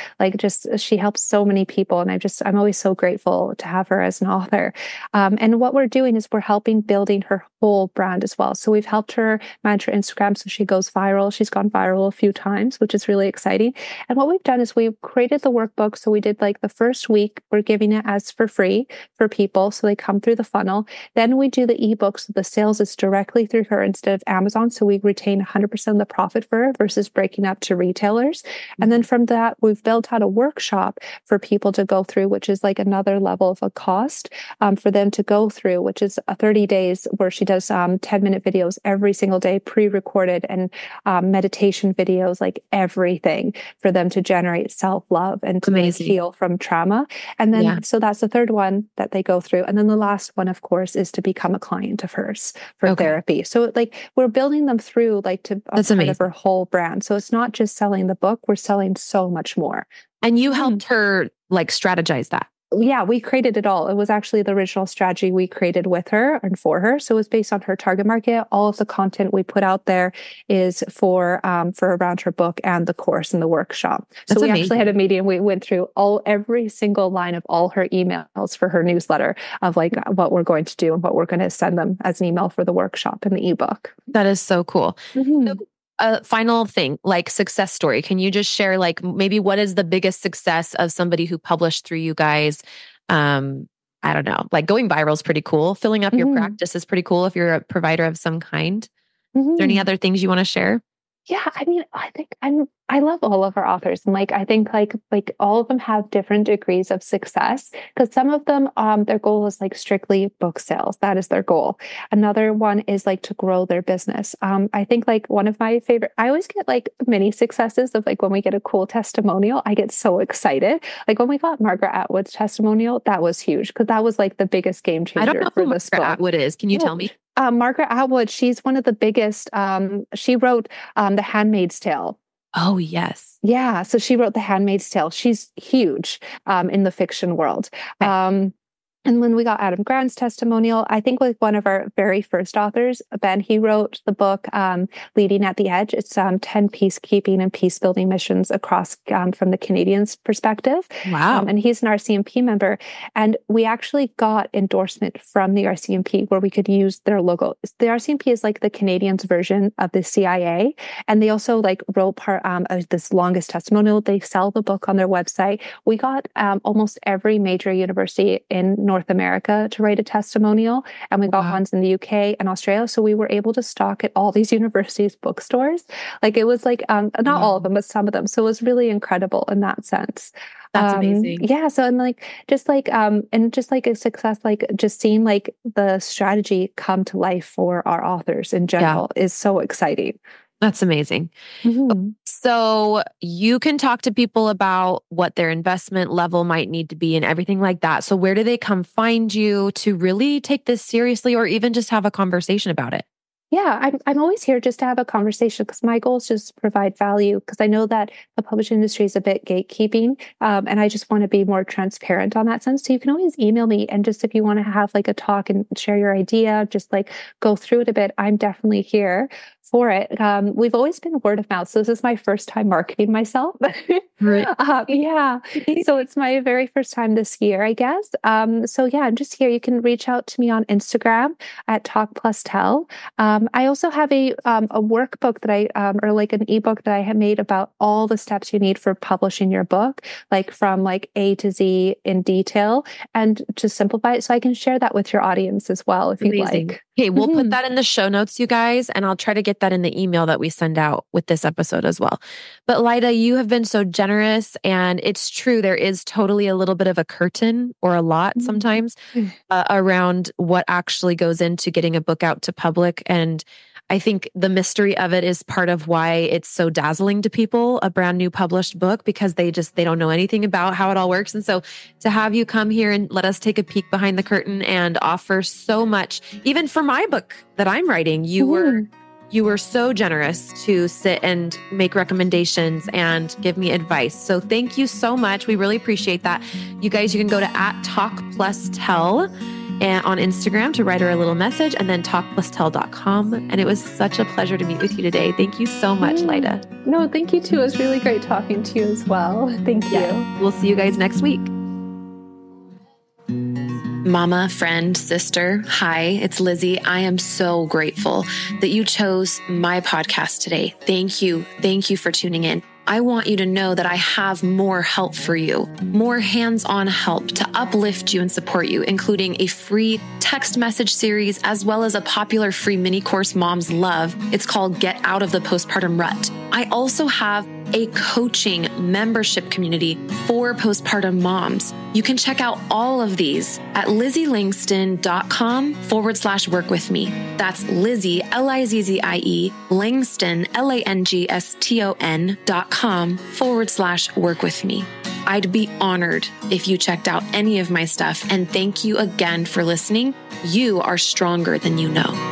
She helps so many people. And I'm always so grateful to have her as an author. And what we're doing is we're helping building her whole brand as well. So we've helped her manage her Instagram so she goes viral. She's gone viral a few times, which is really exciting. And what we've done is we've created the workbook. So we did the first week, we're giving posting it as for free for people. So they come through the funnel. Then we do the ebook. So the sales is directly through her instead of Amazon. So we retain 100% of the profit for her versus breaking up to retailers. And then from that, we've built out a workshop for people to go through, which is like another level of a cost for them to go through, which is 30 days where she does 10-minute videos every single day, pre-recorded, and meditation videos, like everything for them to generate self-love and to heal from trauma. And then, so that's the third one that they go through. And then the last one, of course, is to become a client of hers for therapy. So like we're building them through like to a part of her whole brand. So it's not just selling the book, we're selling so much more. And you helped her like strategize that. Yeah, we created it all. It was actually the original strategy we created with her and for her. So it was based on her target market. All of the content we put out there is for around her book and the course and the workshop. So we actually had a meeting. We went through every single line of all her emails for her newsletter of like what we're going to do and what we're going to send them as an email for the workshop and the ebook. That is so cool. So, final thing, like success story. Can you just share like maybe what is the biggest success of somebody who published through you guys? I don't know, like going viral is pretty cool. Filling up your practice is pretty cool if you're a provider of some kind. Is there any other things you want to share? Yeah, I mean, I think I love all of our authors, and like I think like all of them have different degrees of success, because some of them their goal is like strictly book sales. That is their goal. Another one is like to grow their business. I think like one of my favorite, I always get like mini successes of like when we get a cool testimonial, I get so excited. Like when we got Margaret Atwood's testimonial, that was huge because that was like the biggest game changer. I don't know for who this Margaret book. Atwood is. Can you tell me? Margaret Atwood, she's one of the biggest. She wrote The Handmaid's Tale. Oh, yes. Yeah. So she wrote The Handmaid's Tale. She's huge in the fiction world. And when we got Adam Grant's testimonial, I think like one of our very first authors, Ben, he wrote the book Leading at the Edge. It's 10 peacekeeping and peace building missions across from the Canadians' perspective. Wow. And he's an RCMP member. And we actually got endorsement from the RCMP where we could use their logo. The RCMP is like the Canadians' version of the CIA. And they also like wrote part of this longest testimonial. They sell the book on their website. We got almost every major university in North America to write a testimonial, and we got ones in the UK and Australia. So we were able to stock at all these universities' bookstores. Like it was like not all of them, but some of them. So it was really incredible in that sense. That's amazing. Yeah. So and like just like a success, like just seeing like the strategy come to life for our authors in general is so exciting. That's amazing. So you can talk to people about what their investment level might need to be and everything like that. So where do they come find you to really take this seriously or even just have a conversation about it? Yeah, I'm always here just to have a conversation because my goal is just to provide value because I know that the publishing industry is a bit gatekeeping and I just want to be more transparent on that sense. So you can always email me and just if you want to have like a talk and share your idea, just like go through it a bit, I'm definitely here for it. We've always been word of mouth. So this is my first time marketing myself. Right. Yeah. So it's my very first time this year, I guess. So yeah, I'm just here. You can reach out to me on Instagram at TalkplusTell. I also have a workbook that or like an ebook that I have made about all the steps you need for publishing your book, like from like A to Z in detail and to simplify it. So I can share that with your audience as well, if you'd like. Okay, we'll put that in the show notes, you guys, and I'll try to get that in the email that we send out with this episode as well. But Lyda, you have been so generous, and it's true, there is totally a little bit of a curtain or a lot sometimes around what actually goes into getting a book out to public. And I think the mystery of it is part of why it's so dazzling to people, a brand new published book, because they don't know anything about how it all works. And so to have you come here and let us take a peek behind the curtain and offer so much, even for my book that I'm writing, you were so generous to sit and make recommendations and give me advice. So thank you so much. We really appreciate that. You guys, you can go to @TalkplusTell and on Instagram to write her a little message, and then TalkplusTell.com. And it was such a pleasure to meet with you today. Thank you so much, Lyda. No, thank you too. It was really great talking to you as well. Thank you. We'll see you guys next week. Mama, friend, sister, hi, it's Lizzie. I am so grateful that you chose my podcast today. Thank you. Thank you for tuning in. I want you to know that I have more help for you, more hands-on help to uplift you and support you, including a free text message series, as well as a popular free mini course moms love. It's called Get Out of the Postpartum Rut. I also have a coaching membership community for postpartum moms. You can check out all of these at LizzieLangston.com/work with me. That's Lizzie, Lizzie, Langston, Langston.com/work with me. I'd be honored if you checked out any of my stuff. And thank you again for listening. You are stronger than you know.